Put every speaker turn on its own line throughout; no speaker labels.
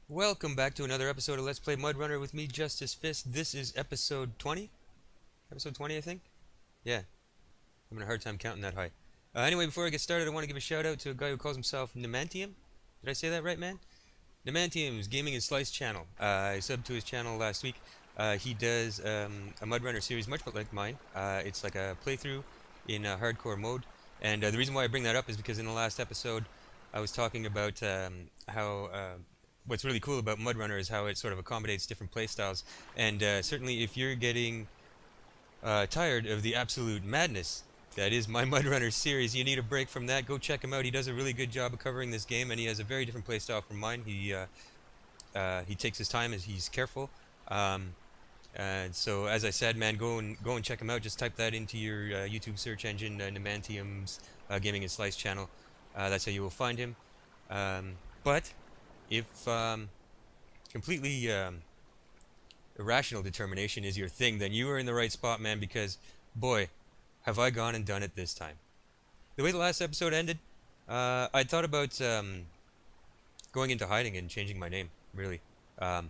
Welcome back to another episode of Let's Play MudRunner with me, Justice Fist. This is episode 20? Episode 20, I think? Yeah, I'm having a hard time counting that high. Anyway, before I get started, I want to give a shout out to a guy who calls himself Nemantium. Did I say that right, man? Nemantium's Gaming and Slice channel. I subbed to his channel last week. He does a MudRunner series much like mine. It's like a playthrough in hardcore mode. And the reason why I bring that up is because in the last episode, I was talking about how what's really cool about MudRunner is how it sort of accommodates different playstyles. And certainly, if you're getting tired of the absolute madness that is my MudRunner series, you need a break from that. Go check him out. He does a really good job of covering this game, and he has a very different playstyle from mine. He takes his time, as he's careful. And so, as I said, man, go and check him out. Just type that into your YouTube search engine, Nemantium's Gaming and Slice channel. That's how you will find him. But if completely irrational determination is your thing, then you are in the right spot, man, because, boy, have I gone and done it this time. The way the last episode ended, I thought about going into hiding and changing my name, really. That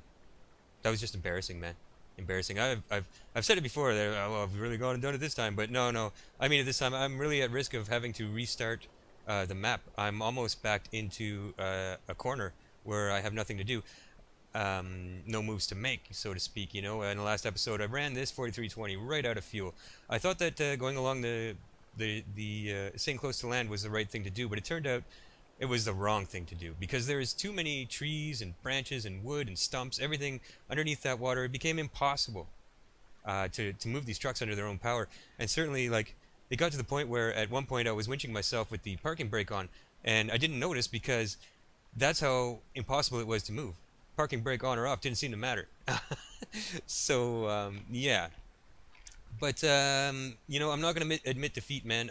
was just embarrassing, man. Embarrassing. I've said it before that I've really gone and done it this time, but no. I mean, at this time, I'm really at risk of having to restart the map. I'm almost backed into a corner where I have nothing to do. No moves to make, so to speak, you know. In the last episode, I ran this 4320 right out of fuel. I thought that going along the staying close to land was the right thing to do, but it turned out it was the wrong thing to do because there is too many trees and branches and wood and stumps, everything underneath that water. It became impossible to move these trucks under their own power, and certainly, like, it got to the point where at one point I was winching myself with the parking brake on, and I didn't notice because that's how impossible it was to move. Parking brake on or off didn't seem to matter. So yeah, but you know, I'm not gonna admit defeat, man.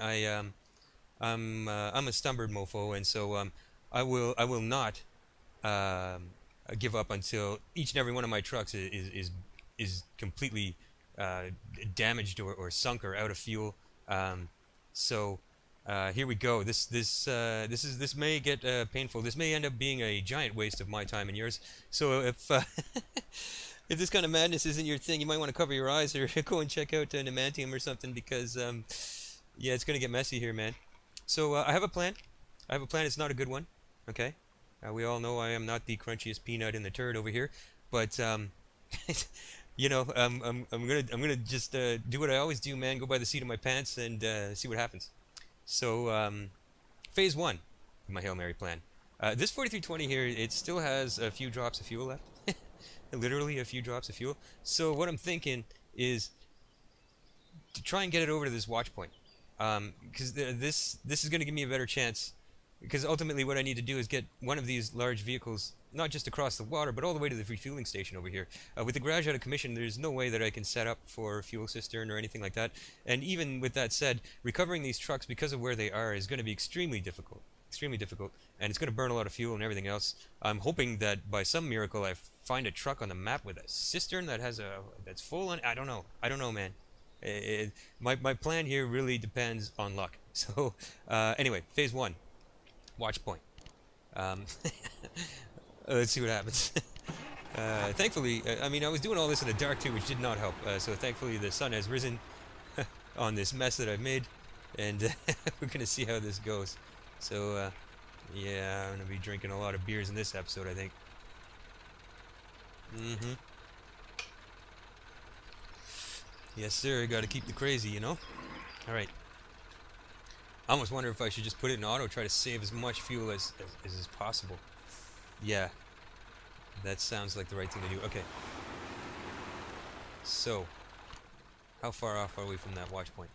I'm a stubborn mofo, and so I will not give up until each and every one of my trucks is completely damaged or sunk or out of fuel. So here we go. This may get painful. This may end up being a giant waste of my time and yours. So if if this kind of madness isn't your thing, you might want to cover your eyes or go and check out Nemantium or something because yeah, it's gonna get messy here, man. So I have a plan. I have a plan. It's not a good one. Okay. We all know I am not the crunchiest peanut in the turd over here, but you know, I'm gonna just do what I always do, man. Go by the seat of my pants and see what happens. So phase one of my Hail Mary plan. This 4320 here, it still has a few drops of fuel left. Literally a few drops of fuel. So what I'm thinking is to try and get it over to this watch point. Because this is going to give me a better chance. Because ultimately, what I need to do is get one of these large vehicles, not just across the water, but all the way to the refueling station over here. With the garage out of commission, there's no way that I can set up for a fuel cistern or anything like that. And even with that said, recovering these trucks because of where they are is going to be extremely difficult. Extremely difficult. And it's going to burn a lot of fuel and everything else. I'm hoping that by some miracle I find a truck on the map with a cistern that has that's full on. I don't know. I don't know, man. My plan here really depends on luck. So anyway, phase one, watch point. Let's see what happens. Thankfully, I mean, I was doing all this in the dark too, which did not help. So thankfully, the sun has risen on this mess that I've made, and we're gonna see how this goes. So yeah, I'm gonna be drinking a lot of beers in this episode, I think. Yes, sir. Got to keep the crazy, you know. All right. I almost wonder if I should just put it in auto, try to save as much fuel as possible. Yeah, that sounds like the right thing to do. Okay. So, how far off are we from that watch point?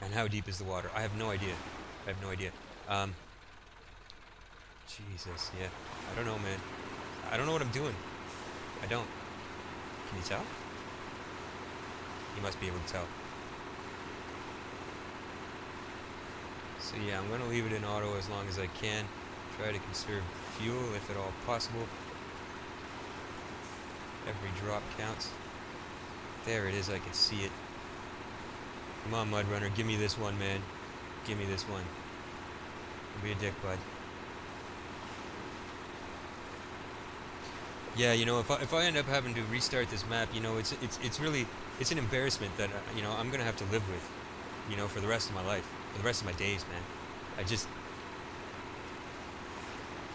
And how deep is the water? I have no idea. I have no idea. Jesus, yeah. I don't know, man. I don't know what I'm doing. I don't. Can you tell? You must be able to tell. So yeah, I'm going to leave it in auto as long as I can. Try to conserve fuel if at all possible. Every drop counts. There it is, I can see it. Come on, MudRunner, give me this one, man. Give me this one. Don't be a dick, bud. Yeah, you know, if I end up having to restart this map, you know, it's really it's an embarrassment that you know I'm gonna have to live with, you know, for the rest of my life, for the rest of my days, man. I just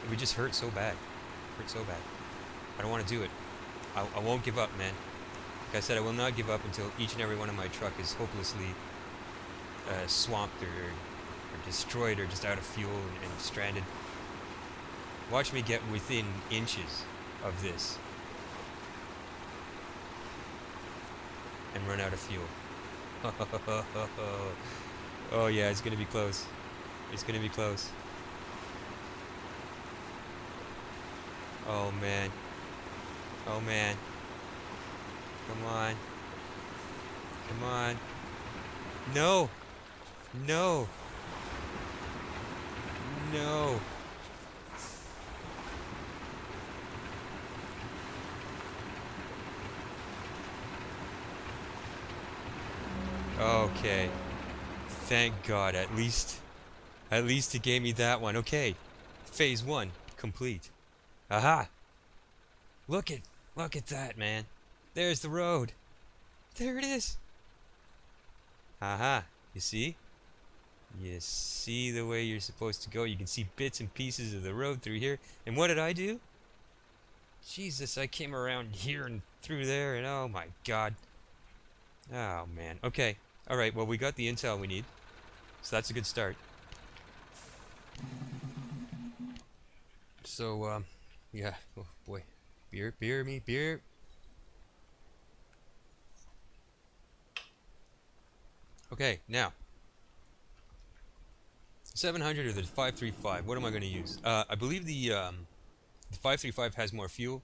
it would just hurt so bad, hurt so bad. I don't want to do it. I won't give up, man. Like I said, I will not give up until each and every one of my truck is hopelessly swamped or destroyed or just out of fuel and stranded. Watch me get within inches of this and run out of fuel. Oh yeah, it's gonna be close. It's gonna be close. Oh man. Oh man. Come on. Come on. No! No! No! Okay. Thank God, at least it gave me that one. Okay. Phase 1 complete. Aha! Look at that, man. There's the road. There it is. Aha. You see? You see the way you're supposed to go. You can see bits and pieces of the road through here. And what did I do? Jesus, I came around here and through there and oh my God. Oh man. Okay. Alright, well we got the intel we need. So that's a good start. So, yeah. Oh boy. Beer. Okay, now. 700 or the 535. What am I going to use? I believe the 535 has more fuel.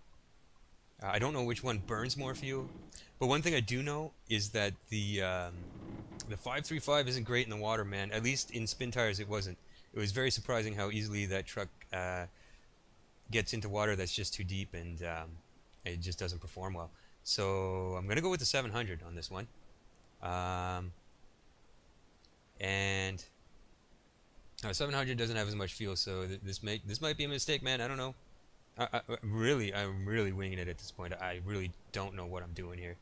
I don't know which one burns more fuel. But one thing I do know is that the 535 isn't great in the water, man. At least in spin tires it wasn't. It was very surprising how easily that truck gets into water that's just too deep and it just doesn't perform well. So I'm going to go with the 700 on this one. And 700 doesn't have as much fuel, so this might be a mistake, man. I don't know. I'm really winging it at this point. I really don't know what I'm doing here.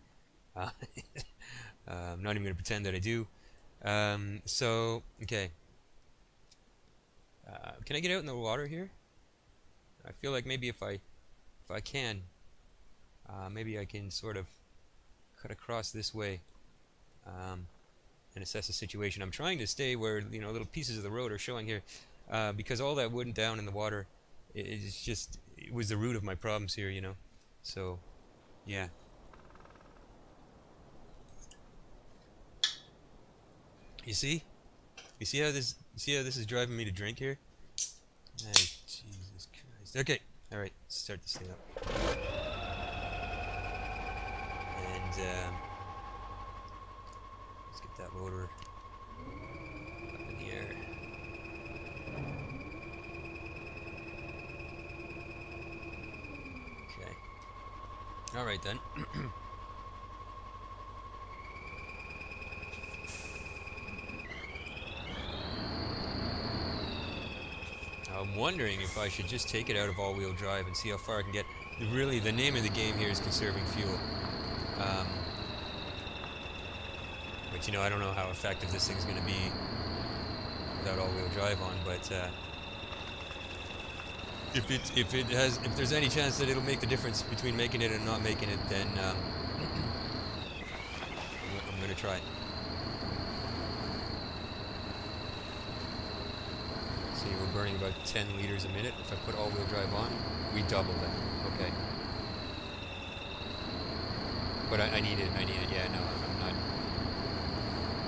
I'm not even going to pretend that I do. So, okay. Can I get out in the water here? I feel like maybe if I can, maybe I can sort of cut across this way and assess the situation. I'm trying to stay where little pieces of the road are showing here, because all that wood down in the water, it was the root of my problems here, So, yeah. You see how this is driving me to drink here? Hey, Jesus Christ. Okay, all right, start this thing up. And let's get that motor up in the air. Okay. All right then. I'm wondering if I should just take it out of all-wheel drive and see how far I can get. Really, the name of the game here is conserving fuel. But I don't know how effective this thing's going to be without all-wheel drive on. But if there's any chance that it'll make the difference between making it and not making it, then I'm going to try it. See, we're burning about 10 liters a minute. If I put all-wheel drive on, we double that. Okay. But I need it. Yeah, no,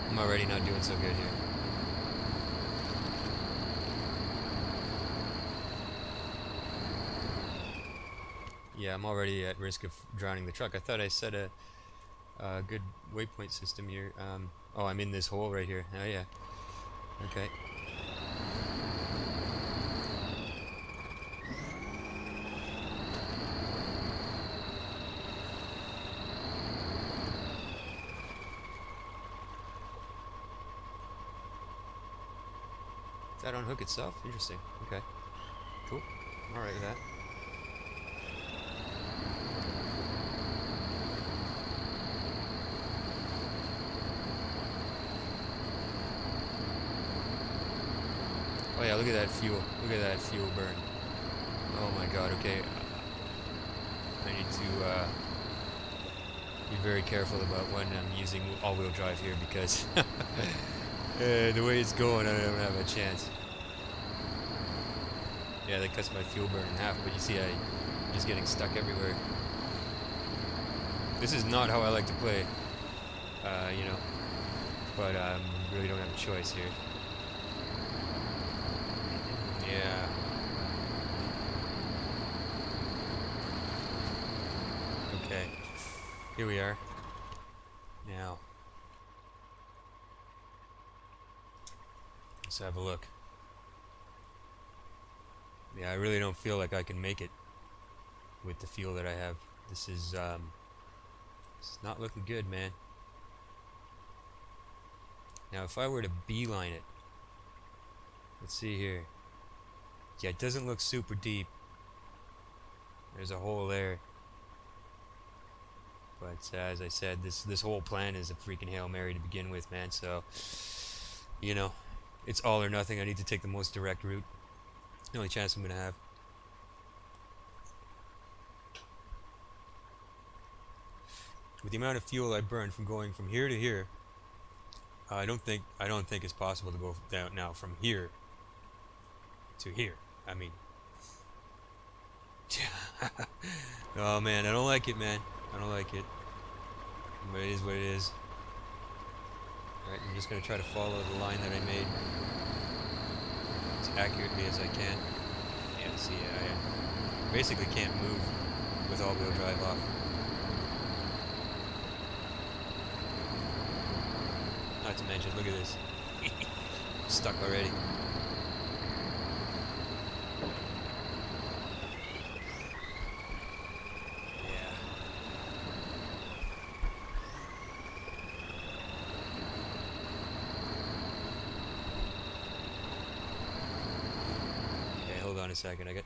I'm already not doing so good here. Yeah, I'm already at risk of drowning the truck. I thought I set a good waypoint system here. Oh, I'm in this hole right here. Oh, yeah. Okay. Does that unhook itself? Interesting. Okay. Cool. I'm alright with that. yeah, look at that fuel. Look at that fuel burn. Oh my god, okay. I need to be very careful about when I'm using all-wheel drive here because the way it's going, I don't have a chance. Yeah, that cuts my fuel burn in half, but you see I'm just getting stuck everywhere. This is not how I like to play, you know, but really don't have a choice here. Yeah. Okay. Here we are. Now, let's have a look. Yeah, I really don't feel like I can make it with the fuel that I have. This is not looking good, man. Now, if I were to beeline it, let's see here. Yeah, it doesn't look super deep. There's a hole there. But as I said, this whole plan is a freaking Hail Mary to begin with, man. So, you know, it's all or nothing. I need to take the most direct route. The only chance I'm going to have. With the amount of fuel I burned from going from here to here, I don't think it's possible to go down now from here to here. I mean, oh man, I don't like it, man. I don't like it. But it is what it is. Alright, I'm just going to try to follow the line that I made as accurately as I can. Yeah, see, I basically can't move with all-wheel drive off. Not to mention, look at this. Stuck already. Hold on a second, I get...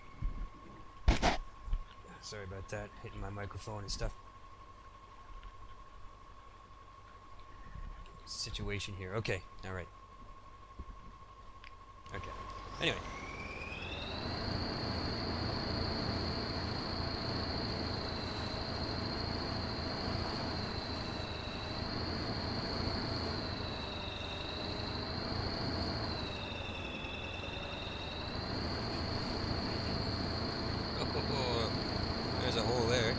Sorry about that, hitting my microphone and stuff. Situation here, okay, alright. Okay, anyway. Oh, there's a hole there.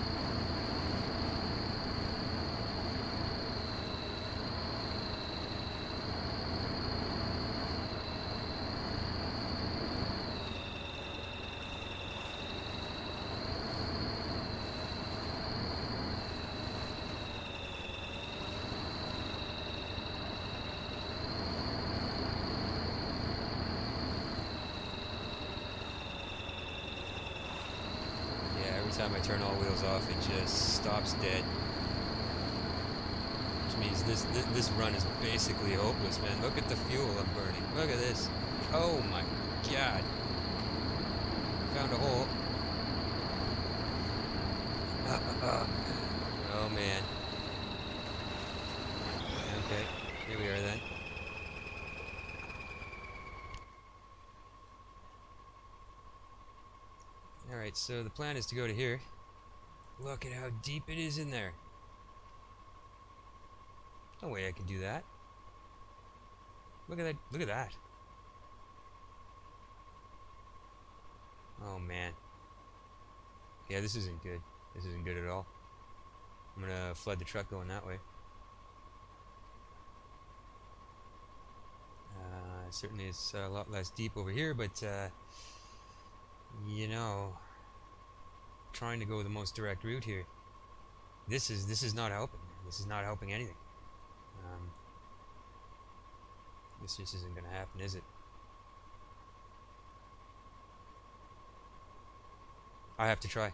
Every time I turn all wheels off, it just stops dead. Which means this run is basically hopeless, man. Look at the fuel I'm burning. Look at this. Oh my god. Found a hole. Oh man. Okay, here we are then. Alright, so the plan is to go to here. Look at how deep it is in there. No way I can do that. Look at that. Look at that. Oh man. Yeah, this isn't good. This isn't good at all. I'm gonna flood the truck going that way. Certainly it's a lot less deep over here, but you know, trying to go the most direct route here. This is not helping. This is not helping anything. This just isn't going to happen, is it? I have to try.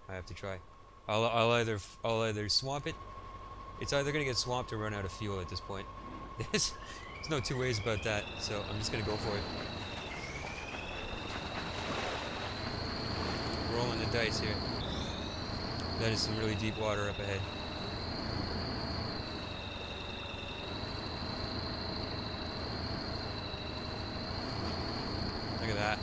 I have to try. I'll either swamp it. It's either going to get swamped or run out of fuel at this point. There's no two ways about that. So I'm just going to go for it. Rolling the dice here. That is some really deep water up ahead. I Look at that.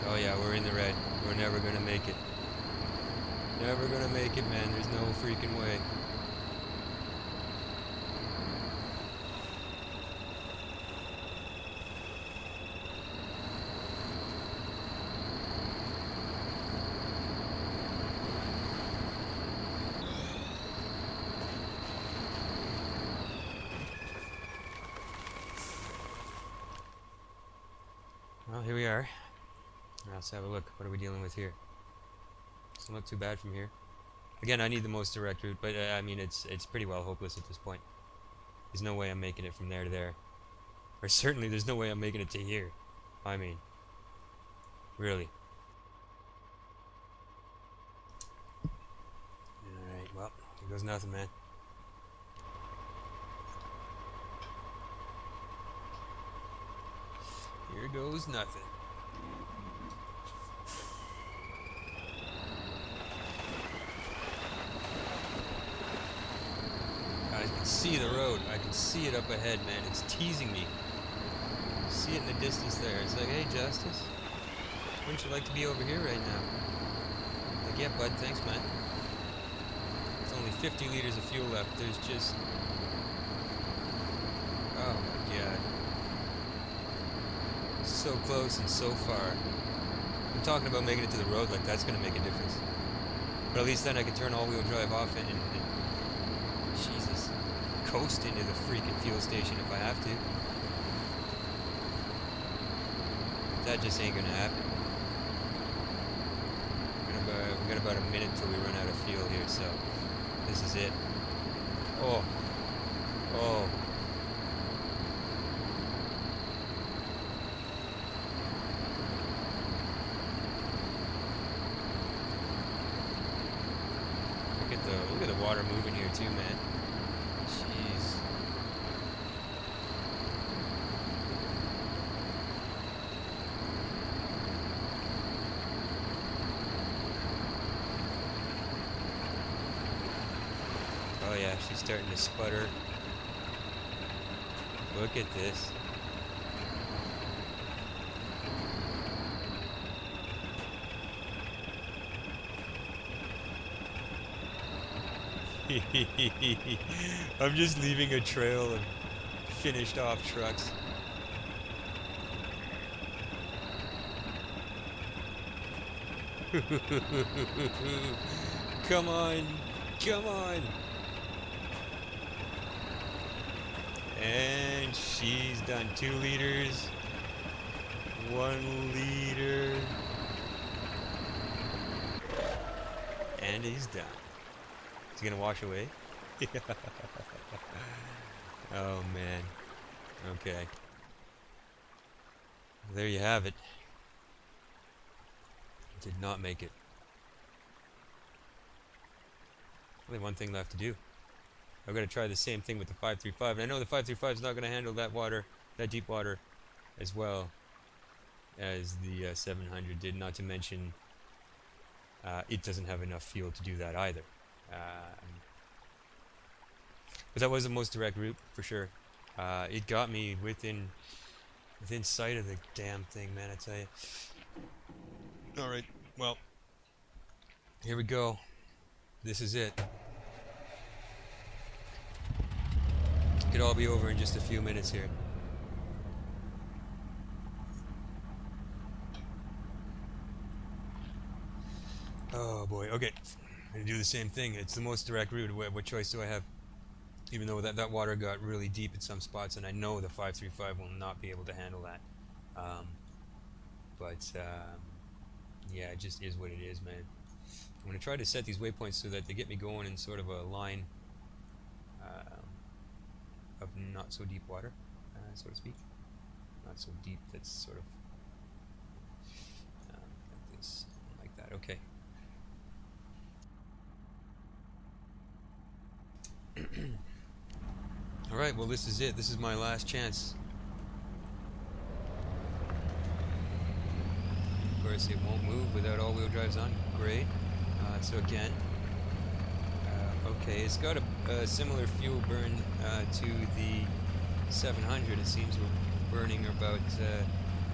Oh yeah, we're in the red. We're never gonna make it. Never gonna make it, man. There's no freaking way. Well, here we are. Now let's have a look. What are we dealing with here? Doesn't look too bad from here. Again, I need the most direct route, but I mean, it's pretty well hopeless at this point. There's no way I'm making it from there to there. Or certainly there's no way I'm making it to here. I mean, really. Alright, well, here goes nothing, man. Here goes nothing. I can see the road. I can see it up ahead, man. It's teasing me. See it in the distance there. It's like, hey, Justice, wouldn't you like to be over here right now? Like, yeah, bud, thanks, man. There's only 50 liters of fuel left. There's just... oh, my God. So close and so far. I'm talking about making it to the road, like that's going to make a difference. But at least then I can turn all-wheel drive off and Jesus, coast into the freaking fuel station if I have to. That just ain't going to happen. We got about a minute till we run out of fuel here, so this is it. Oh. Oh. Look at the water moving here too, man. Jeez. Oh yeah, she's starting to sputter. Look at this. I'm just leaving a trail of finished off trucks. Come on, come on. And she's done 2 liters, 1 liter, and he's done. Is he gonna wash away? Oh man. Okay. There you have it. Did not make it. Only one thing left to do. I've got to try the same thing with the 535. And I know the 535 is not going to handle that water, that deep water, as well as the 700 did. Not to mention, it doesn't have enough fuel to do that either. But that was the most direct route for sure. It got me within sight of the damn thing, man. I tell you. All right, well, here we go. This is it. Could all be over in just a few minutes here. Oh boy. Okay, I'm gonna do the same thing. It's the most direct route. What choice do I have? Even though that water got really deep in some spots, and I know the 535 will not be able to handle that. Yeah, it just is what it is, man. I'm going to try to set these waypoints so that they get me going in sort of a line of not so deep water, so to speak. Not so deep, that's sort of like this, like that. Okay. Alright, well this is it. This is my last chance. Of course it won't move without all-wheel drives on. Great. So again, okay, it's got a similar fuel burn to the 700. It seems we're burning about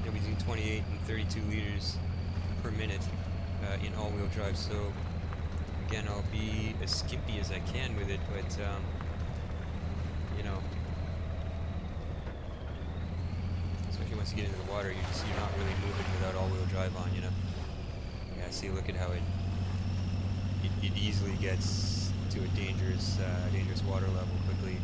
between 28 and 32 liters per minute in all-wheel drive. So again, I'll be as skimpy as I can with it, but you know, especially once you get into the water, you're not really moving without all-wheel drive on, you know. Yeah, see, look at how it easily gets to a dangerous water level quickly.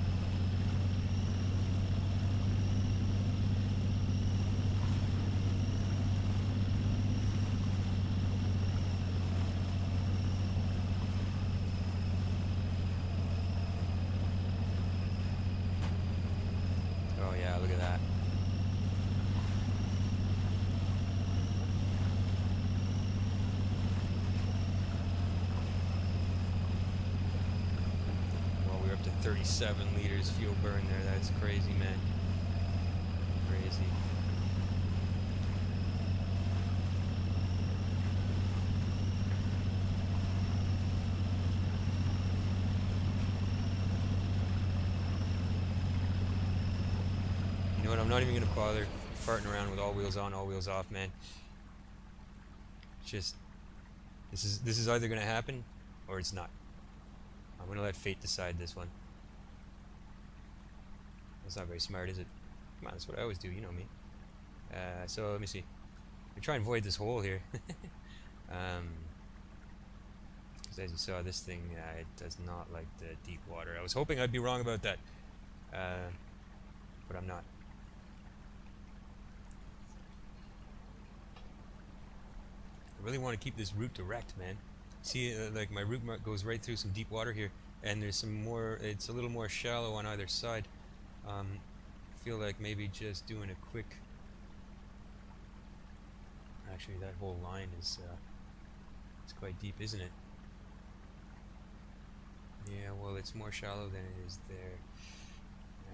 Oh yeah, look at that. Well, we're up to 37 liters fuel burn there. That's crazy, man. Crazy. You know what? I'm not even gonna bother farting around with all wheels on, all wheels off, man. Just this is either gonna happen or it's not. I'm gonna let fate decide this one. That's not very smart, is it? Come on, that's what I always do. You know me. So let me see. I try and avoid this hole here. Because as you saw, this thing it does not like the deep water. I was hoping I'd be wrong about that, but I'm not. I really want to keep this route direct, man. See, like my route mark goes right through some deep water here, and there's some more. It's a little more shallow on either side. I feel like maybe just doing a quick. Actually, that whole line is it's quite deep, isn't it? Yeah, well, it's more shallow than it is there. Yeah,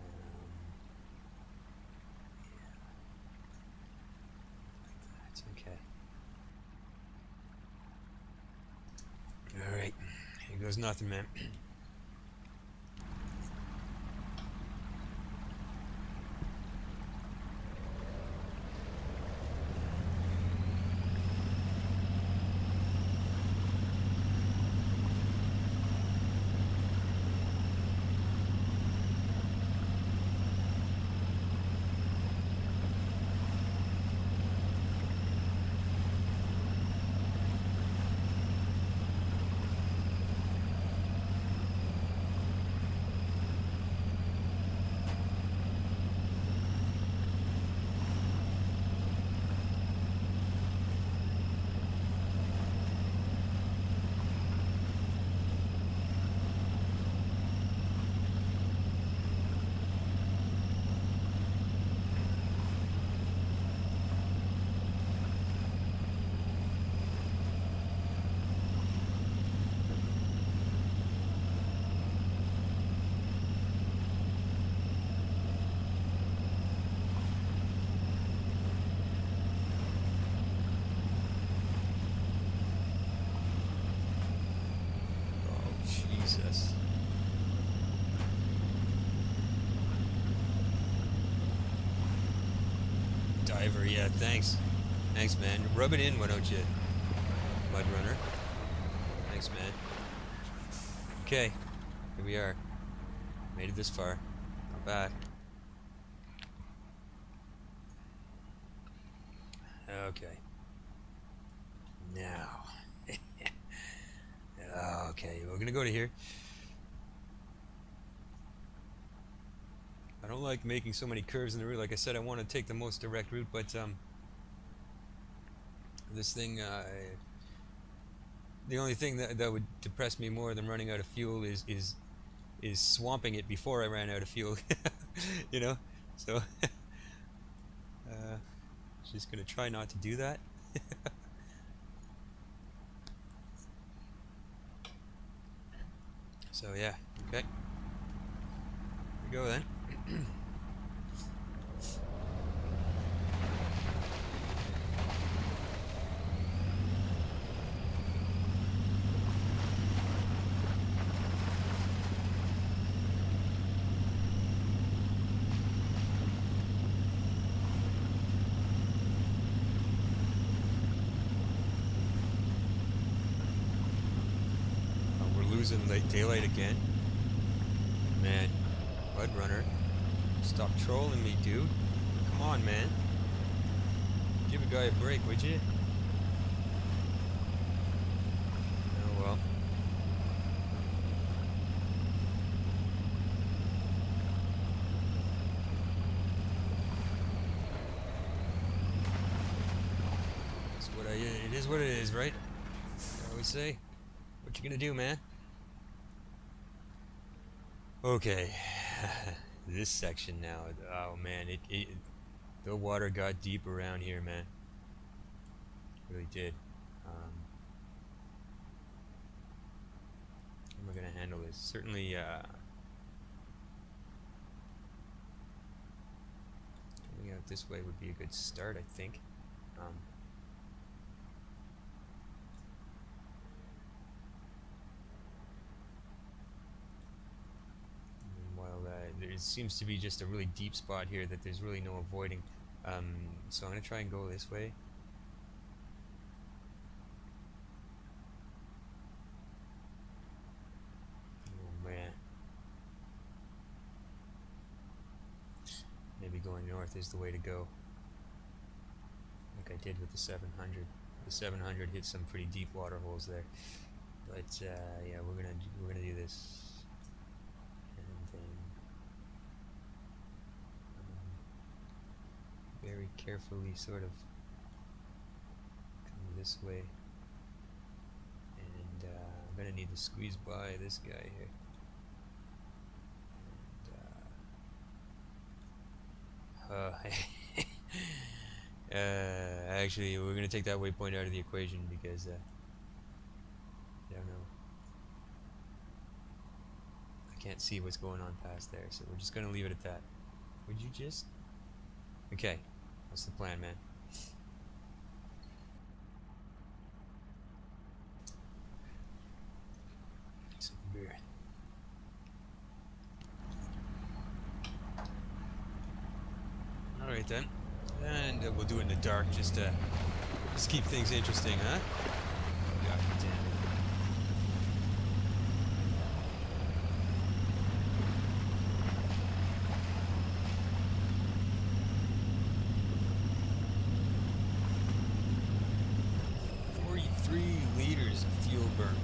like that. Okay. All right, here goes nothing, man. Jesus. Diver, yeah, thanks. Thanks, man. Rub it in, why don't you, MudRunner? Thanks, man. Okay, here we are. Made it this far. Not bad. Okay. Now. Okay, we're gonna go to here. I don't like making so many curves in the route. Like I said, I want to take the most direct route, but this thing, the only thing that would depress me more than running out of fuel is swamping it before I ran out of fuel. You know, so just gonna try not to do that. So yeah, okay. Here we go then. Losing late daylight again. Man, MudRunner, stop trolling me, dude. Come on, man. Give a guy a break, would you? Oh well. It is what it is, right? I always say. What you gonna do, man? Okay, this section now. Oh man, the water got deep around here, man. It really did. How am I gonna handle this? Certainly, coming out this way would be a good start, I think. There seems to be just a really deep spot here that there's really no avoiding. So I'm going to try and go this way. Oh man. Maybe going north is the way to go. Like I did with the 700. The 700 hit some pretty deep water holes there. But yeah, we're gonna do this. Very carefully sort of come this way, and I'm gonna need to squeeze by this guy here, and actually we're gonna take that waypoint out of the equation because I don't know, I can't see what's going on past there, so we're just gonna leave it at that. Would you just? Okay. What's the plan, man? Some beer. Alright then. And we'll do it in the dark just to keep things interesting, huh? God damn it.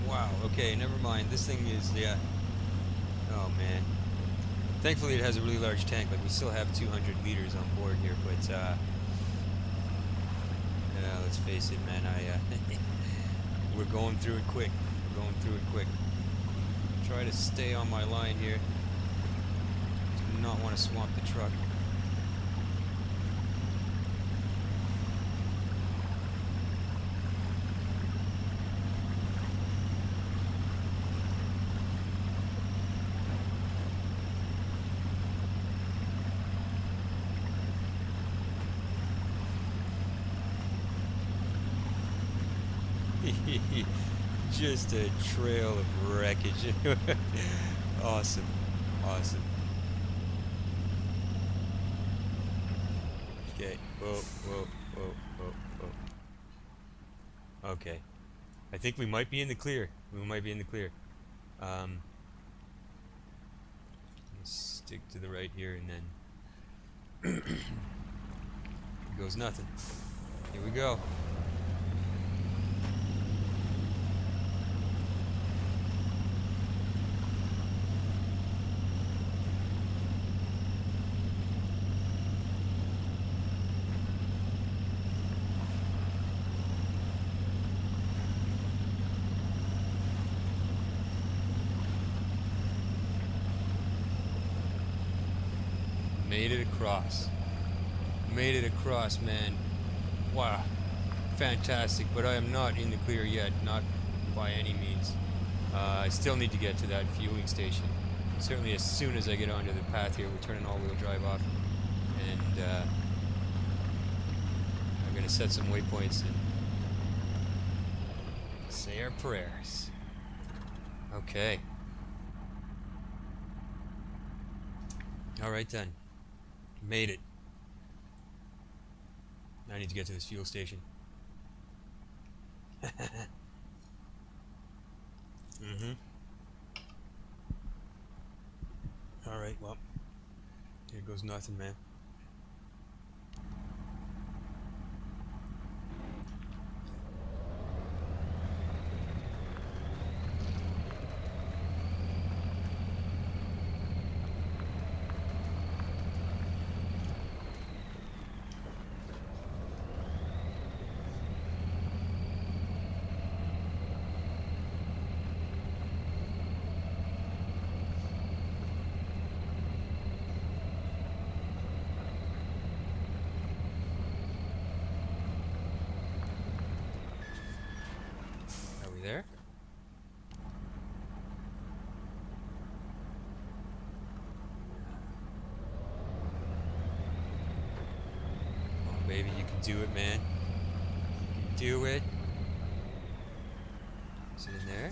Wow, okay, never mind. This thing is, yeah. Oh, man. Thankfully, it has a really large tank. Like, we still have 200 liters on board here, but, yeah, let's face it, man. We're going through it quick. We're going through it quick. Try to stay on my line here. Do not want to swamp the truck. Just a trail of wreckage. Awesome. Awesome. Okay. Whoa, whoa, whoa, whoa, whoa. Okay. I think we might be in the clear. We might be in the clear. Stick to the right here and then goes nothing. Here we go. Made it across. Made it across, man. Wow. Fantastic. But I am not in the clear yet. Not by any means. I still need to get to that fueling station. Certainly as soon as I get onto the path here, we're turning all-wheel drive off. And I'm going to set some waypoints and say our prayers. Okay. Alright then. Made it. I need to get to this fuel station. Alright, well. Here goes nothing, man. Are we there? Oh, baby, you can do it, man. You can do it. Is it in there?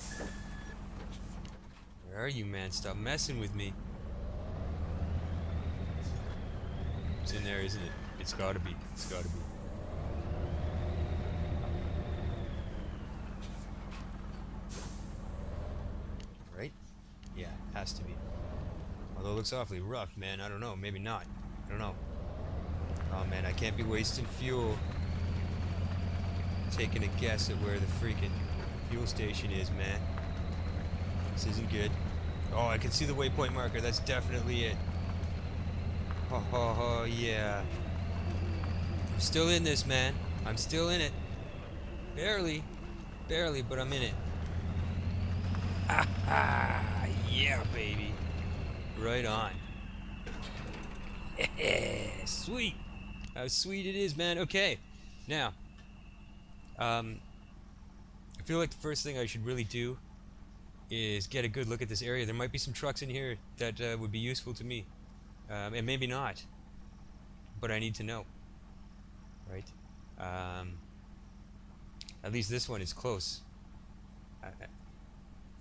Where are you, man? Stop messing with me. It's in there, isn't it? It's gotta be. It's gotta be. Right? Yeah, has to be. Although it looks awfully rough, man. I don't know. Maybe not. I don't know. Oh, man, I can't be wasting fuel. Taking a guess at where the freaking fuel station is, man. This isn't good. Oh, I can see the waypoint marker. That's definitely it. Oh, yeah. I'm still in this, man. I'm still in it. Barely. Barely, but I'm in it. Ah, yeah, baby. Right on. Sweet. How sweet it is, man. Okay. Now, I feel like the first thing I should really do is get a good look at this area. There might be some trucks in here that would be useful to me. And maybe not. But I need to know. Right? At least this one is close.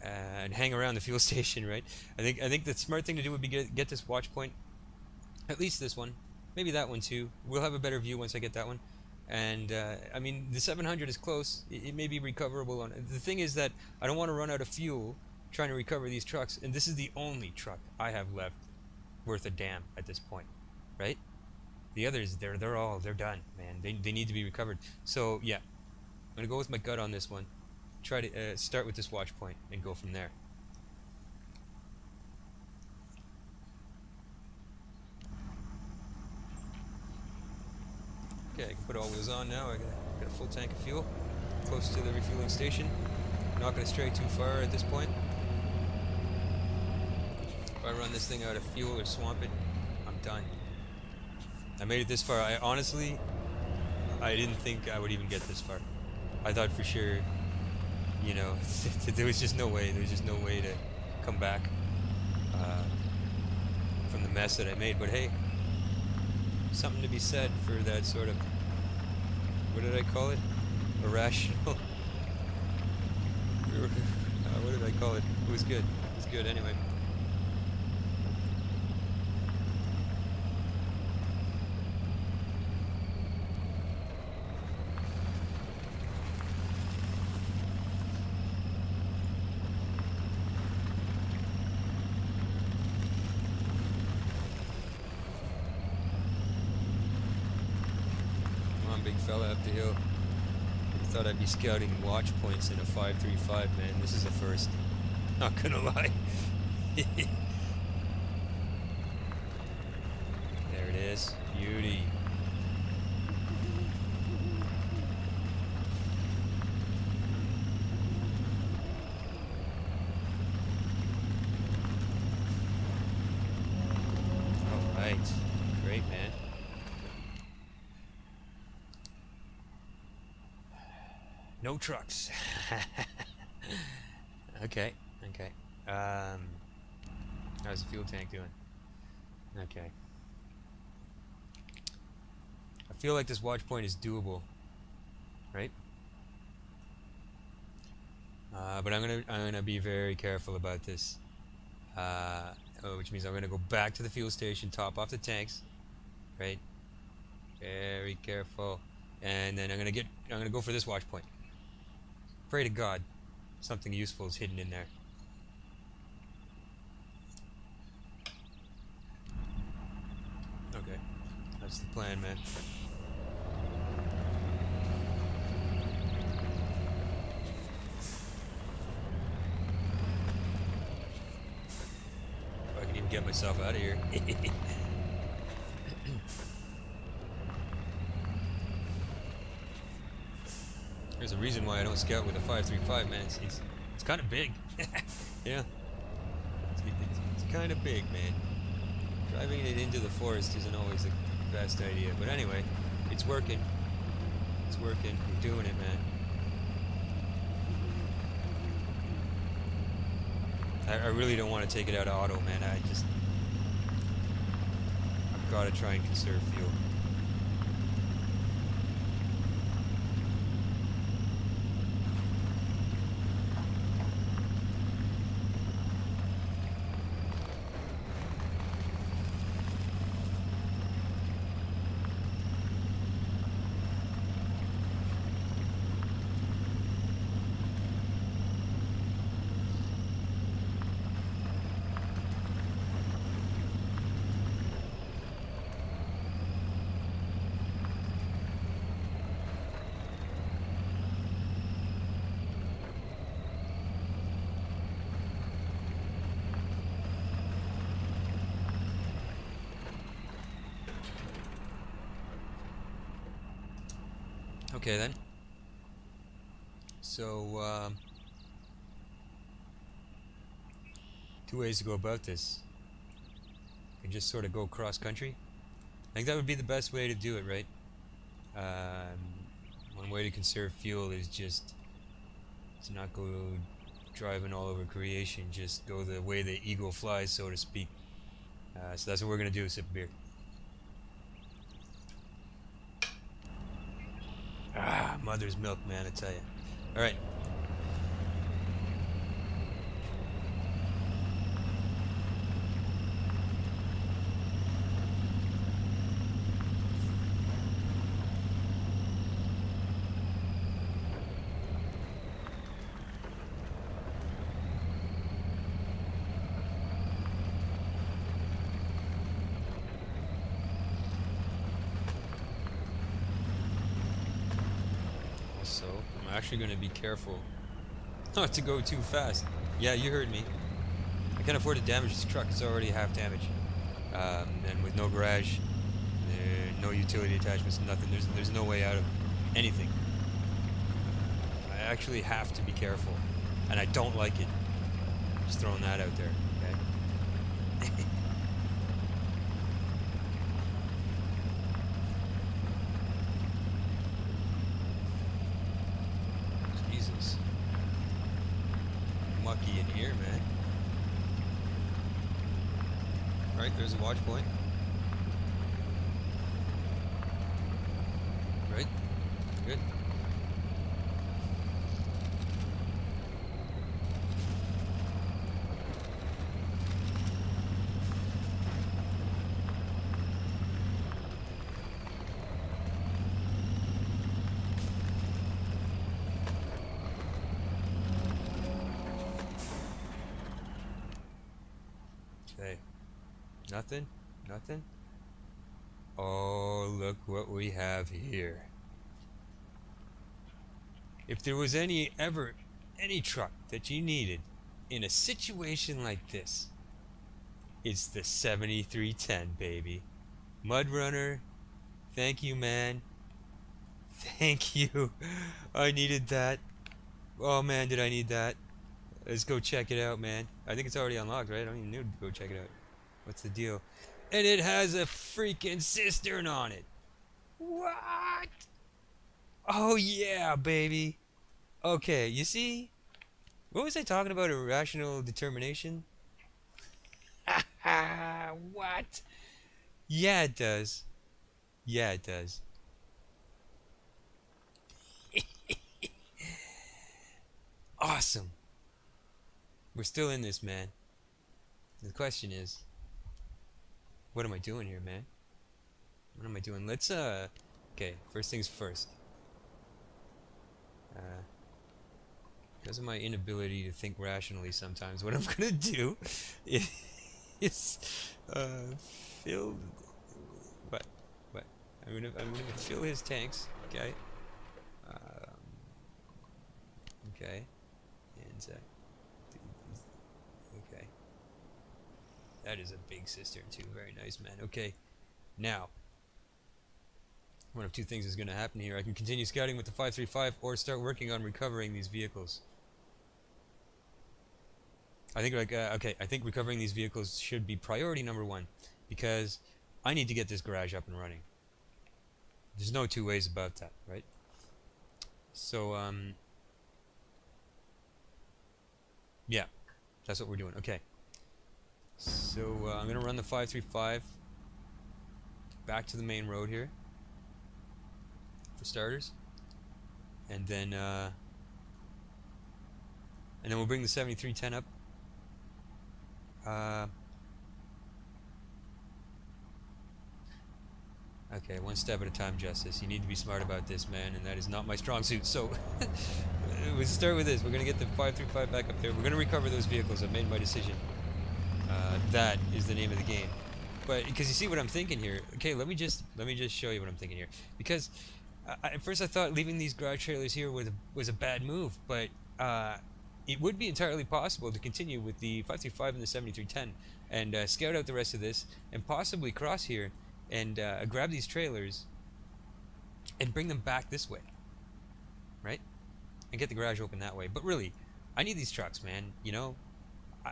And hang around the fuel station, right? I think the smart thing to do would be get this watch point. At least this one. Maybe that one too. We'll have a better view once I get that one. And I mean, the 700 is close. It may be recoverable. The thing is that I don't want to run out of fuel trying to recover these trucks. And this is the only truck I have left worth a damn at this point, right? The others, they're done, man. They need to be recovered. So yeah, I'm gonna go with my gut on this one. Try to start with this watch point and go from there. Okay, I can put all wheels on now. I got a full tank of fuel, close to the refueling station. Not gonna stray too far at this point. If I run this thing out of fuel or swamp it, I'm done. I made it this far. I honestly didn't think I would even get this far. I thought for sure, you know, there was just no way. There was just no way to come back from the mess that I made. But hey, something to be said for that sort of, what did I call it? Irrational. What did I call it? It was good. It was good anyway. Big fella up the hill. I thought I'd be scouting watch points in a 535, man. This is a first. Not gonna lie. There it is. Beauty. Alright. Great, man. No trucks. Okay. How's the fuel tank doing? Okay. I feel like this watch point is doable, right? But I'm gonna be very careful about this. Which means I'm gonna go back to the fuel station, top off the tanks, right? Very careful, and then I'm gonna go for this watch point. Pray to God, something useful is hidden in there. Okay, that's the plan, man. If I can even get myself out of here. There's a reason why I don't scout with a 5.35, man. It's kind of big. Yeah, it's kind of big, man. Driving it into the forest isn't always the best idea, but anyway, it's working. It's working. We're doing it, man. I really don't want to take it out of auto, man. I've got to try and conserve fuel. Okay then. So, two ways to go about this. You can just sort of go cross country. I think that would be the best way to do it, right? One way to conserve fuel is just to not go driving all over creation, just go the way the eagle flies, so to speak. So that's what we're going to do, sip a beer. Mother's milk, man, I tell you. Alright. So, I'm actually going to be careful not to go too fast. Yeah, you heard me. I can't afford to damage this truck. It's already half damage. And with no garage, no utility attachments, nothing. There's no way out of anything. I actually have to be careful. And I don't like it. Just throwing that out there, okay? Jesus. Mucky in here, man. Right, there's a watch point. Right? Good. Okay. Nothing? Nothing? Oh, look what we have here. If there was any truck that you needed in a situation like this, it's the 7310, baby. MudRunner, thank you, man. Thank you. I needed that. Oh man, did I need that. Let's go check it out, man. I think it's already unlocked, right? I don't even need to go check it out. What's the deal? And it has a freaking cistern on it. What? Oh yeah, baby. Okay, you see? What was I talking about? Irrational determination? What? Yeah, it does. Yeah, it does. Awesome. We're still in this, man. The question is, what am I doing here, man? What am I doing? Let's, okay, first things first. Uh, because of my inability to think rationally sometimes, what I'm gonna do is, fill, what, what? I'm gonna fill his tanks, okay? Um, okay, and, okay. That is a big cistern too. Very nice, man. Okay, now one of two things is going to happen here. I can continue scouting with the 535 or start working on recovering these vehicles. I think okay, I think recovering these vehicles should be priority number one because I need to get this garage up and running. There's no two ways about that, right? So yeah, that's what we're doing. Okay. So I'm going to run the 535 back to the main road here for starters, and then we'll bring the 7310 up. Okay, one step at a time, Justice. You need to be smart about this, man, and that is not my strong suit. So we'll start with this. We're going to get the 535 back up there. We're going to recover those vehicles. I've made my decision. That is the name of the game. But because you see what I'm thinking here. Okay, let me just show you what I'm thinking here. Because at first I thought leaving these garage trailers here was a bad move, but it would be entirely possible to continue with the 535 and the 7310 and scout out the rest of this and possibly cross here and grab these trailers and bring them back this way, right? And get the garage open that way. But really, I need these trucks, man. You know,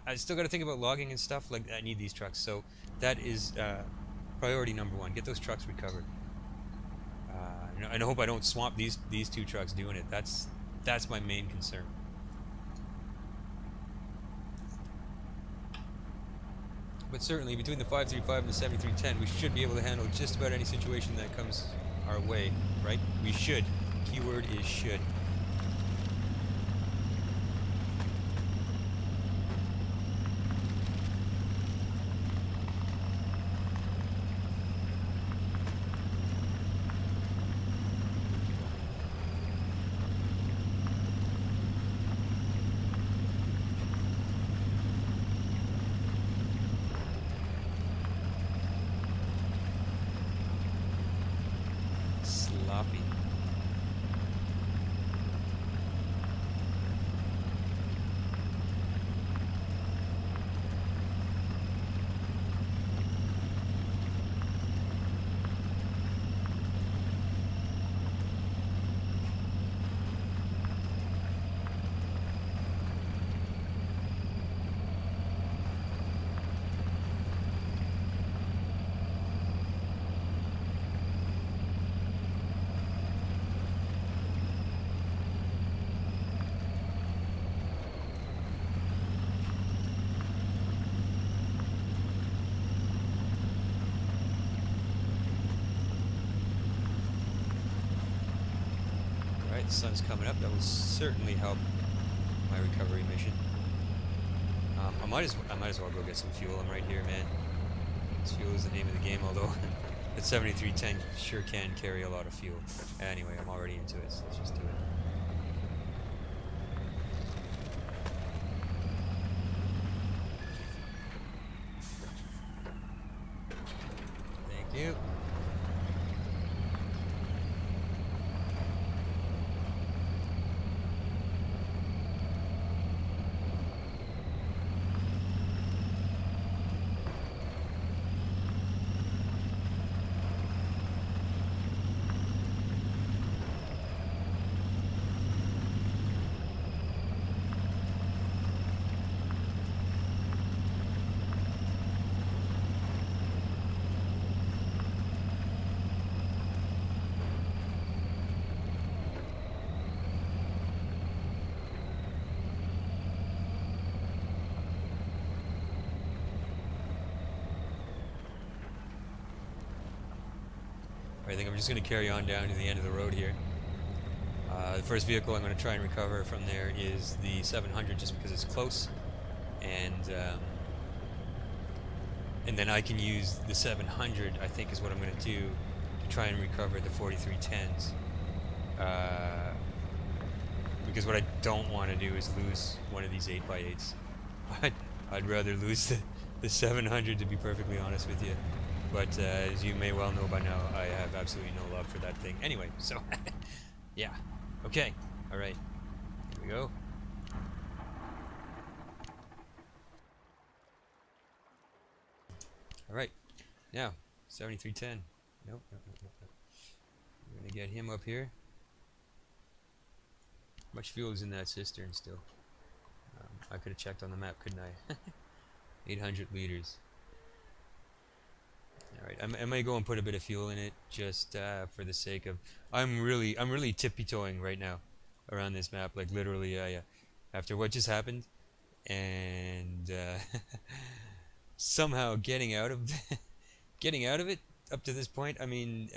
I still got to think about logging and stuff. Like, I need these trucks. So that is priority number one. Get those trucks recovered. And I hope I don't swamp these two trucks doing it. That's my main concern. But certainly between the 535 and the 7310, we should be able to handle just about any situation that comes our way, right? We should. Keyword is should. Sloppy. The sun's coming up. That will certainly help my recovery mission. I might as well go get some fuel. I'm right here, man. This fuel is the name of the game. Although that 7310 sure can carry a lot of fuel. Anyway, I'm already into it. So let's just do it. Thank you. I think I'm just going to carry on down to the end of the road here. The first vehicle I'm going to try and recover from there is the 700, just because it's close, and then I can use the 700. I think is what I'm going to do to try and recover the 4310s. Because what I don't want to do is lose one of these 8x8s. I'd rather lose the 700, to be perfectly honest with you. But as you may well know by now, I have absolutely no love for that thing. Anyway, so yeah. Okay. All right. Here we go. All right. Now, 7310. Nope. I'm gonna get him up here. How much fuel is in that cistern still? I could have checked on the map, couldn't I? 800 liters. Alright, I may go and put a bit of fuel in it, just for the sake of... I'm really tippy-toeing right now around this map, like literally, after what just happened, and somehow getting out of it up to this point. I mean,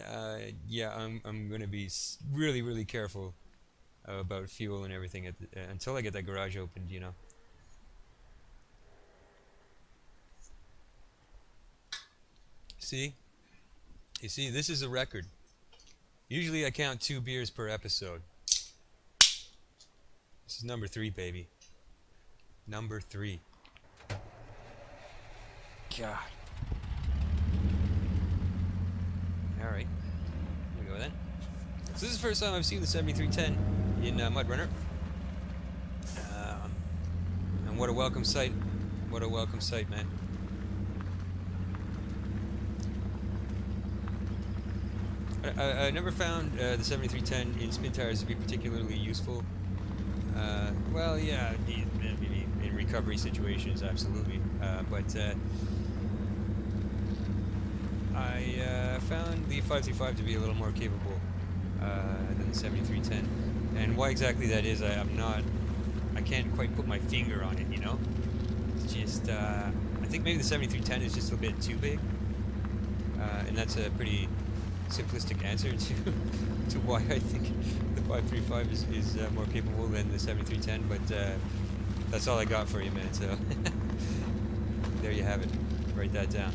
yeah, I'm gonna be really careful about fuel and everything until I get that garage opened, you know. You see, this is a record. Usually I count 2 beers per episode. This is number 3, baby. Number 3. God. Alright. Here we go then. So this is the first time I've seen the 7310 in MudRunner. And what a welcome sight. What a welcome sight, man. I never found the 7310 in spin tires to be particularly useful. Well, yeah, maybe in recovery situations, absolutely. But I found the 535 to be a little more capable than the 7310. And why exactly that is, I can't quite put my finger on it, you know? It's just, I think maybe the 7310 is just a bit too big. And that's a pretty simplistic answer to why I think the 535 is more capable than the 7310, but that's all I got for you, man, so there you have it. Write that down.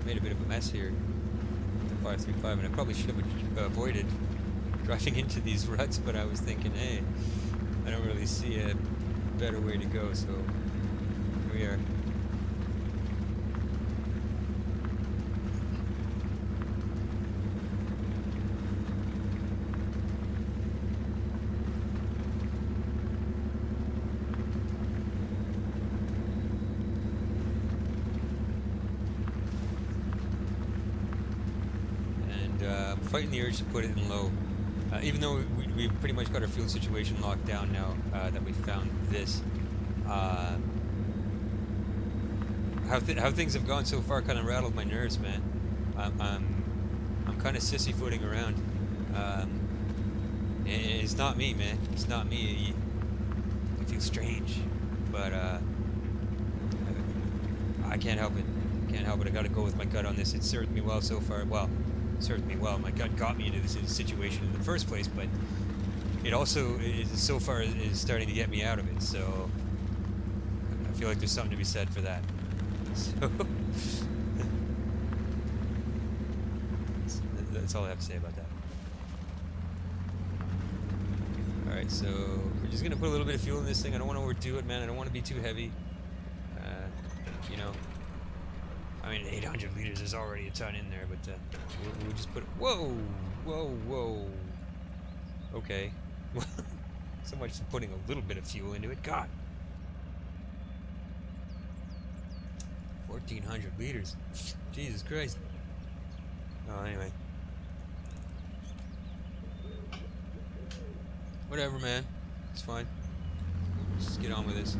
Made a bit of a mess here with the 535, and I probably should have avoided driving into these ruts, but I was thinking, hey, I don't really see a better way to go, so here we are. Fighting the urge to put it in low, even though we've pretty much got our fuel situation locked down now that we found this. How things have gone so far kind of rattled my nerves, man. I'm kind of sissy-footing around. And it's not me, man. It's not me. It feels strange, but I can't help it. Can't help it. I got to go with my gut on this. It served me well so far. Well. Served me well. My gut got me into this situation in the first place, but it also so far is starting to get me out of it. So I feel like there's something to be said for that. So that's all I have to say about that. All right, so we're just gonna put a little bit of fuel in this thing. I don't want to overdo it, man. I don't want to be too heavy. You know. I mean, 800 liters is already a ton in there, but we'll just put... Whoa! Okay. So much for putting a little bit of fuel into it. God! 1,400 liters. Jesus Christ. Oh, anyway. Whatever, man. It's fine. Let's just get on with this.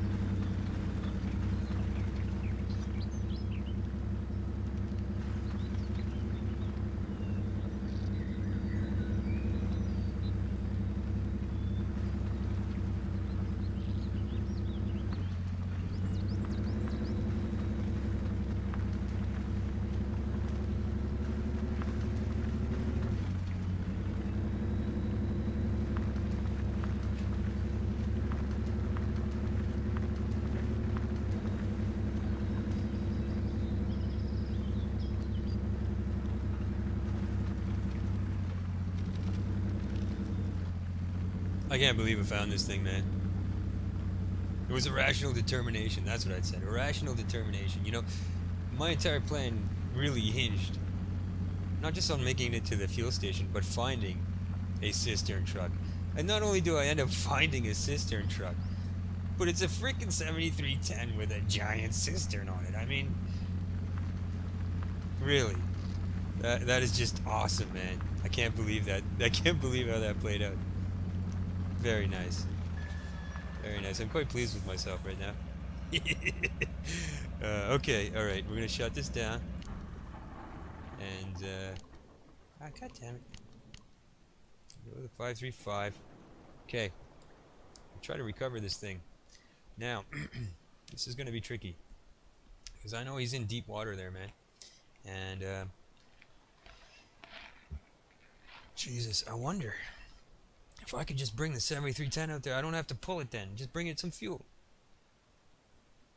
I can't believe I found this thing, man. It was irrational determination. That's what I'd said. Irrational determination. You know, my entire plan really hinged not just on making it to the fuel station, but finding a cistern truck. And not only do I end up finding a cistern truck, but it's a freaking 7310 with a giant cistern on it. I mean, really. That is just awesome, man. I can't believe that. I can't believe how that played out. Very nice. Very nice. I'm quite pleased with myself right now. Okay, alright. We're going to shut this down. And, god damn it. Go to the 535. Okay. I'll try to recover this thing. Now, this is going to be tricky. Because I know he's in deep water there, man. And, Jesus, I wonder if I could just bring the 7310 out there. I don't have to pull it then. Just bring it some fuel.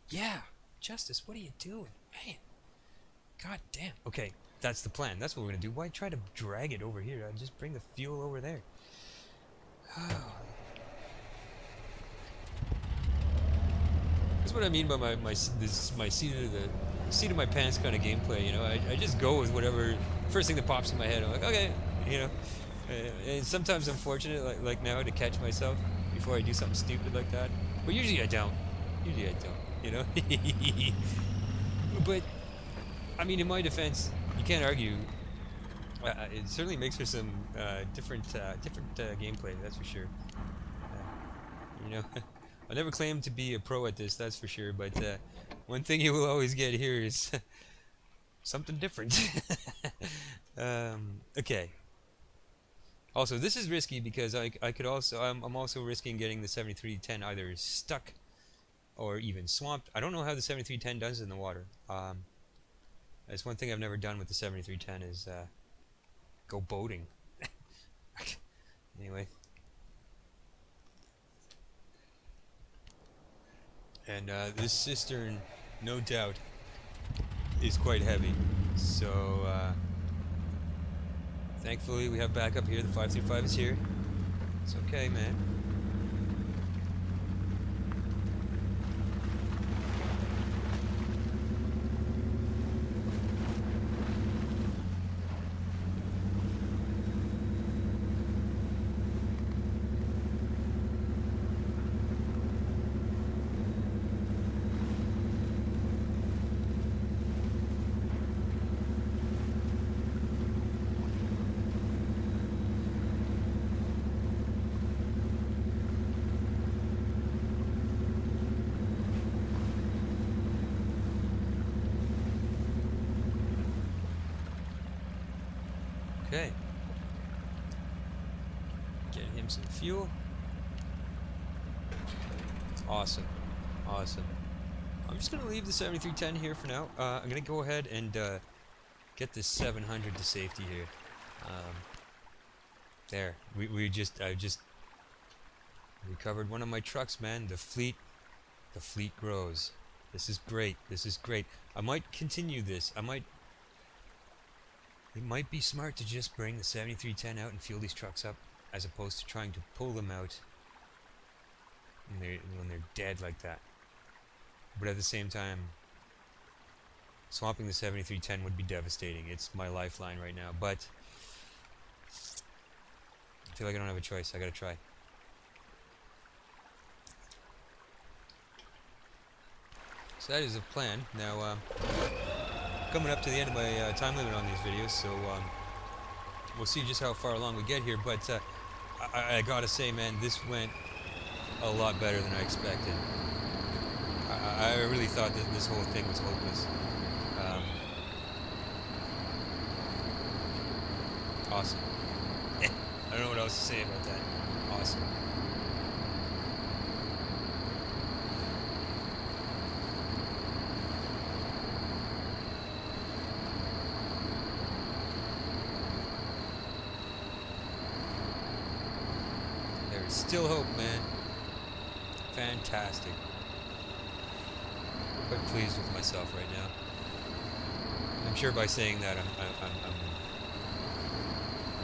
Yeah. Justice, what are you doing? Man. God damn. Okay, that's the plan. That's what we're going to do. Why try to drag it over here? I'll just bring the fuel over there. That's what I mean by my seat of my pants kind of gameplay. You know, I just go with whatever first thing that pops in my head. I'm like, okay, you know. And sometimes I'm fortunate, like now, to catch myself before I do something stupid like that. But usually I don't. Usually I don't. You know. But I mean, in my defense, you can't argue. It certainly makes for some different gameplay. That's for sure. You know, I never claimed to be a pro at this. That's for sure. But one thing you will always get here is something different. Okay. Also, this is risky because I could also I'm also risking getting the 7310 either stuck or even swamped. I don't know how the 7310 does in the water. That's one thing I've never done with the 7310 is go boating. Anyway. And this cistern, no doubt, is quite heavy. So, thankfully we have backup here. The 535 is here. It's okay, man. Okay. Getting him some fuel. Awesome. Awesome. I'm just going to leave the 7310 here for now. I'm going to go ahead and get this 700 to safety here. There. I just recovered one of my trucks, man. The fleet grows. This is great. This is great. I might continue this. It might be smart to just bring the 7310 out and fuel these trucks up, as opposed to trying to pull them out when they're dead like that. But at the same time, swamping the 7310 would be devastating. It's my lifeline right now, but I feel like I don't have a choice. I gotta try. So that is a plan. Now, coming up to the end of my time limit on these videos, so we'll see just how far along we get here. But I gotta say, man, this went a lot better than I expected. I really thought that this whole thing was hopeless. Um, awesome. I don't know what else to say about that. Awesome. There's still hope, man. Fantastic. Quite pleased with myself right now. I'm sure by saying that I'm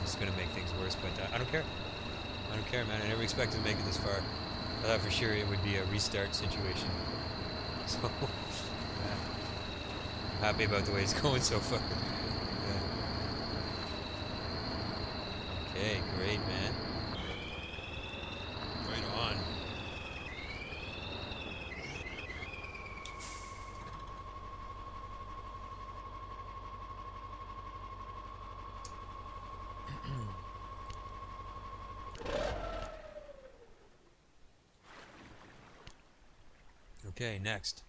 just gonna make things worse, but I don't care. I don't care, man. I never expected to make it this far. I thought for sure it would be a restart situation. So I'm happy about the way it's going so far. Yeah. Okay, great, man. Right on. Okay, next.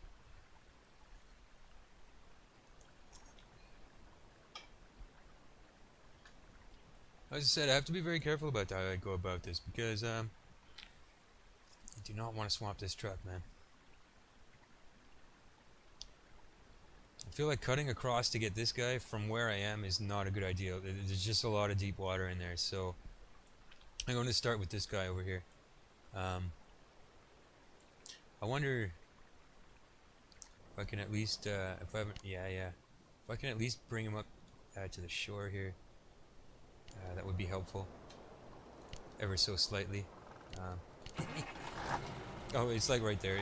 As I said, I have to be very careful about how I go about this because I do not want to swamp this truck, man. I feel like cutting across to get this guy from where I am is not a good idea. There's just a lot of deep water in there, so I'm going to start with this guy over here. I wonder if I can at least, if I haven't, if I can at least bring him up to the shore here, that would be helpful, ever so slightly. Oh, it's like right there.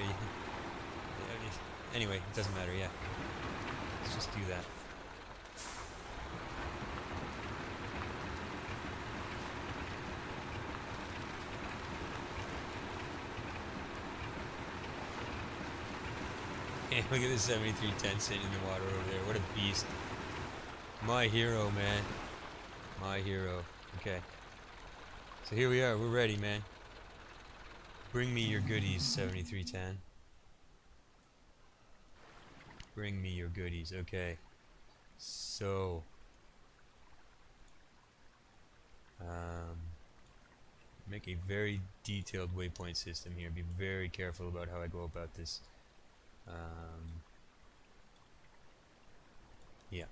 Anyway, it doesn't matter. Yeah, let's just do that. Hey, look at this 7310 sitting in the water over there. What a beast. My hero, man. My hero. Okay. So here we are. We're ready, man. Bring me your goodies, 7310. Bring me your goodies. Okay. So. Make a very detailed waypoint system here. Be very careful about how I go about this. Yeah,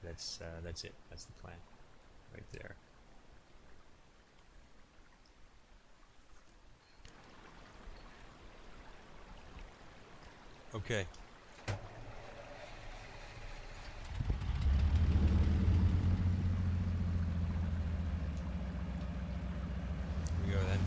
that's it. That's the plan, right there. Okay. Here we go then.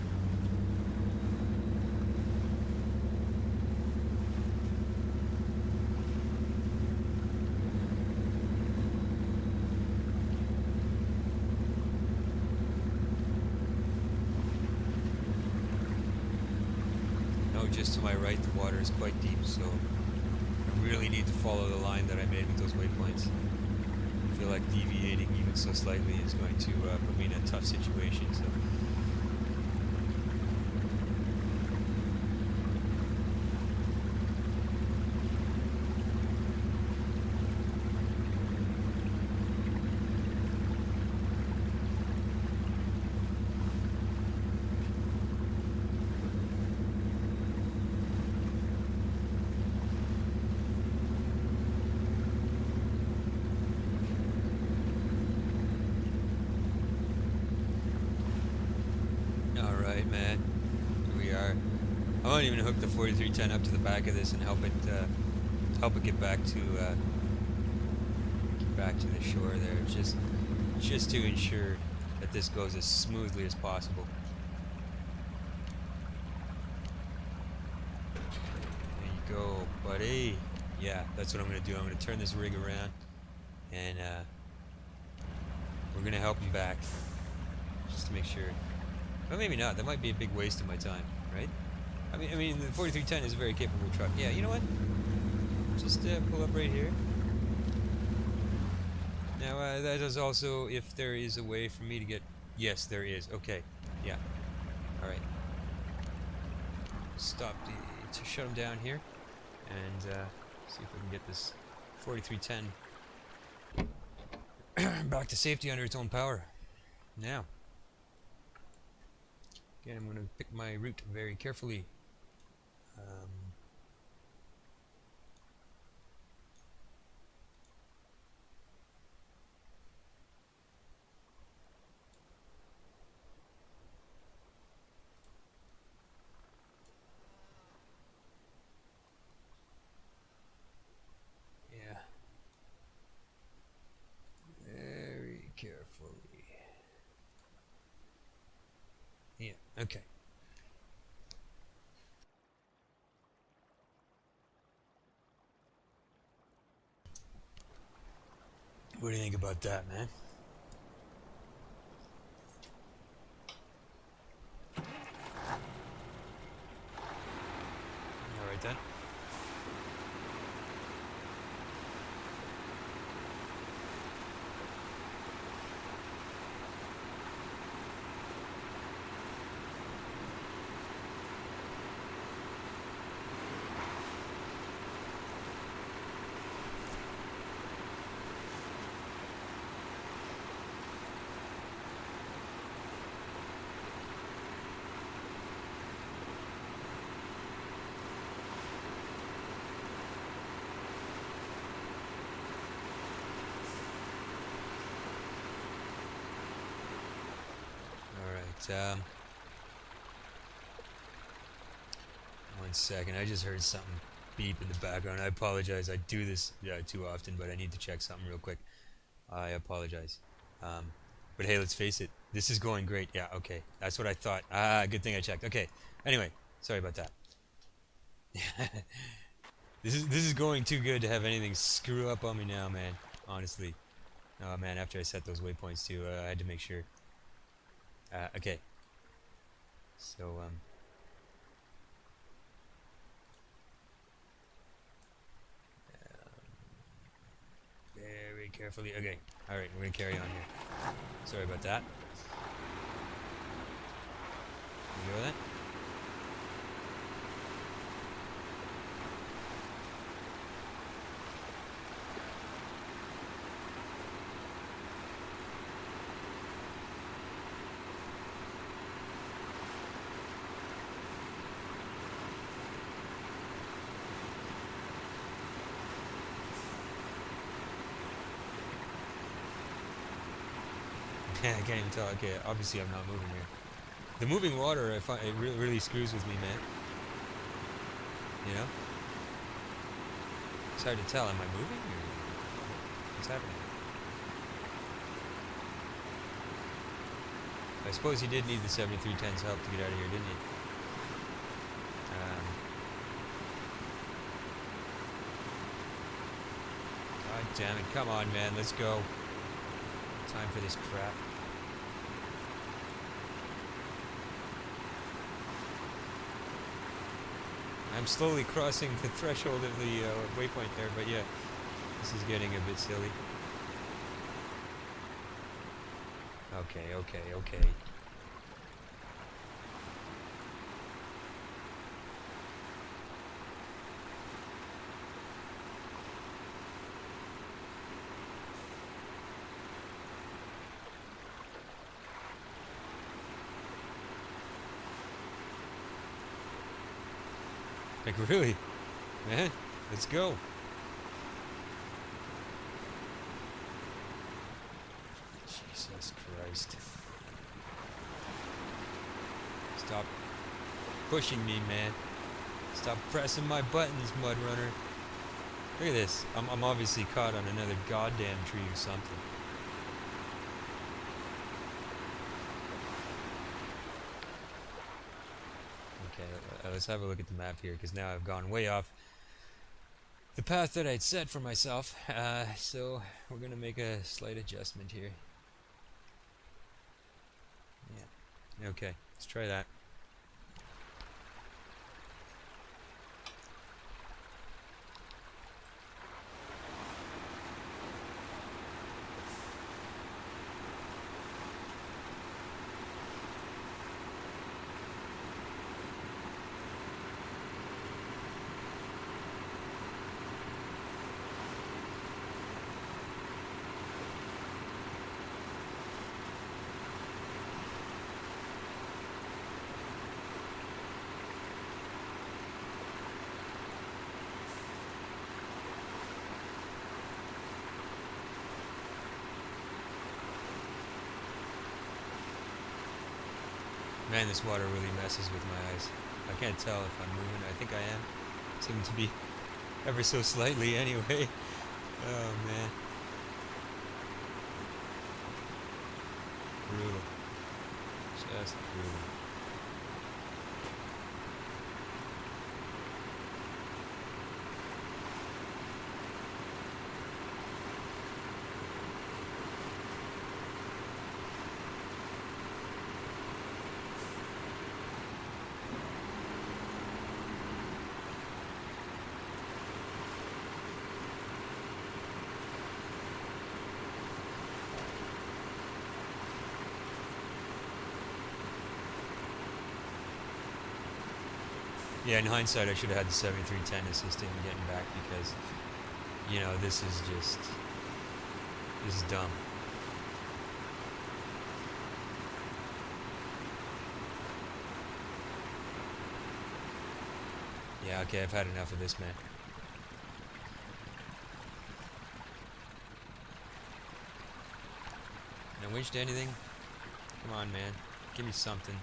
Just to my right, the water is quite deep, so I really need to follow the line that I made with those waypoints. I feel like deviating even so slightly is going to put me in a tough situation. So. Man, here we are. I won't even hook the 4310 up to the back of this and help it get back to the shore there, just to ensure that this goes as smoothly as possible. There you go, buddy. Yeah, that's what I'm gonna do. I'm gonna turn this rig around, and we're gonna help him back, just to make sure. Well, maybe not. That might be a big waste of my time, right? I mean, the 4310 is a very capable truck. Yeah, you know what? Just pull up right here. Now, that is also if there is a way for me to get... Yes, there is. Okay. Yeah. Alright. stop to shut them down here, and see if we can get this 4310 back to safety under its own power. Now, again, I'm going to pick my route very carefully. Yeah. Very carefully. Yeah, okay. What do you think about that, man? Alright then. Alright, 1 second, I just heard something beep in the background. I apologize, I do this too often, but I need to check something real quick. I apologize. But hey, let's face it, this is going great. Yeah, okay, that's what I thought. Good thing I checked. Okay, anyway, sorry about that. This is going too good to have anything screw up on me now, man. Honestly. Oh man, after I set those waypoints too, I had to make sure. Okay. So, very carefully. Okay. Alright, we're gonna carry on here. Sorry about that. You go with that? I can't even tell. Okay, obviously I'm not moving here. The moving water, I find it really screws with me, man. You know? It's hard to tell. Am I moving or what's happening? I suppose he did need the 7310's help to get out of here, didn't he? God damn it. Come on, man. Let's go. Time for this crap. I'm slowly crossing the threshold of the waypoint there, but yeah, this is getting a bit silly. Okay. Like, really? Man, let's go. Jesus Christ. Stop pushing me, man. Stop pressing my buttons, MudRunner. Look at this. I'm obviously caught on another goddamn tree or something. Okay, let's have a look at the map here, because now I've gone way off the path that I'd set for myself. So we're going to make a slight adjustment here. Yeah. Okay, let's try that. Man, this water really messes with my eyes. I can't tell if I'm moving. I think I am. Seem to be ever so slightly anyway. Oh man. Brutal. Just brutal. Yeah, in hindsight, I should have had the 7310 assisting in getting back because, you know, this is dumb. Yeah, okay, I've had enough of this, man. No wish to anything? Come on, man. Give me something.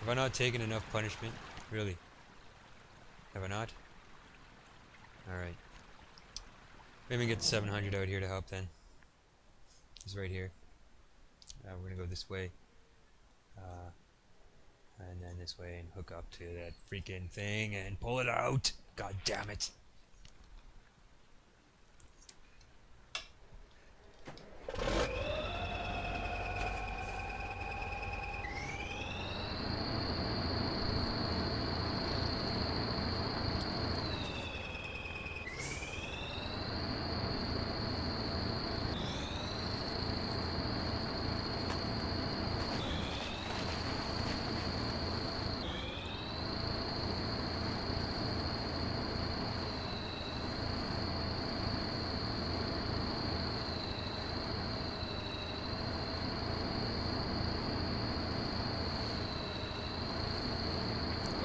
Have I not taken enough punishment? Really? Have I not? Alright. Maybe get the 700 out here to help then. It's right here. We're gonna go this way. And then this way and hook up to that freaking thing and pull it out. God damn it.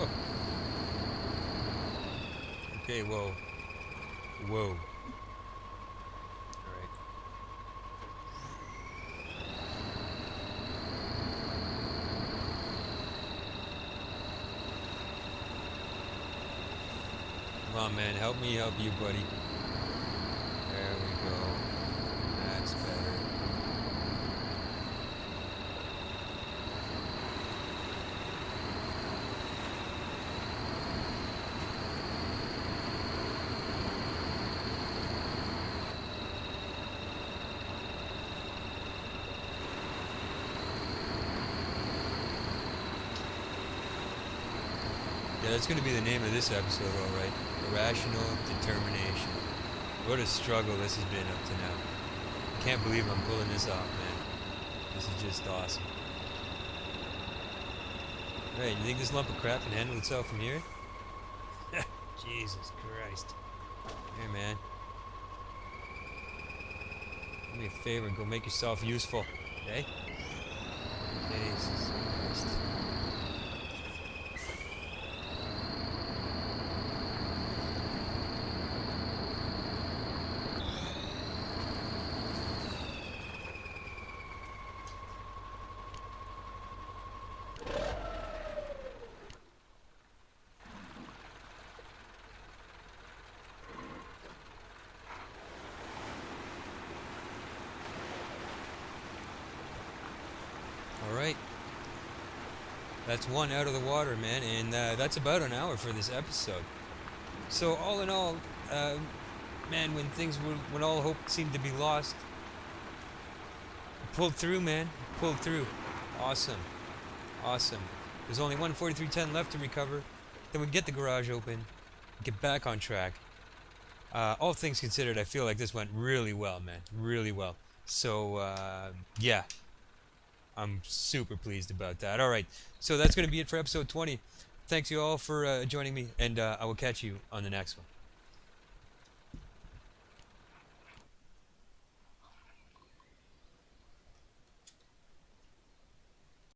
Oh. Okay, whoa. Whoa. Alright. Come on, man. Help me help you, buddy. There we go. That's better. Yeah, that's going to be the name of this episode, alright. Irrational Determination. What a struggle this has been up to now. I can't believe I'm pulling this off, man. This is just awesome. Right, you think this lump of crap can handle itself from here? Jesus Christ. Here, man. Do me a favor and go make yourself useful, okay? Jesus Christ. Alright. That's one out of the water, man, and that's about an hour for this episode. So all in all, man, when all hope seemed to be lost, pulled through, man. Pulled through. Awesome. Awesome. There's only one 4310 left to recover. Then we get the garage open, get back on track. All things considered, I feel like this went really well, man. Really well. So, yeah. I'm super pleased about that. Alright, so that's going to be it for episode 20. Thanks you all for joining me, and I will catch you on the next one.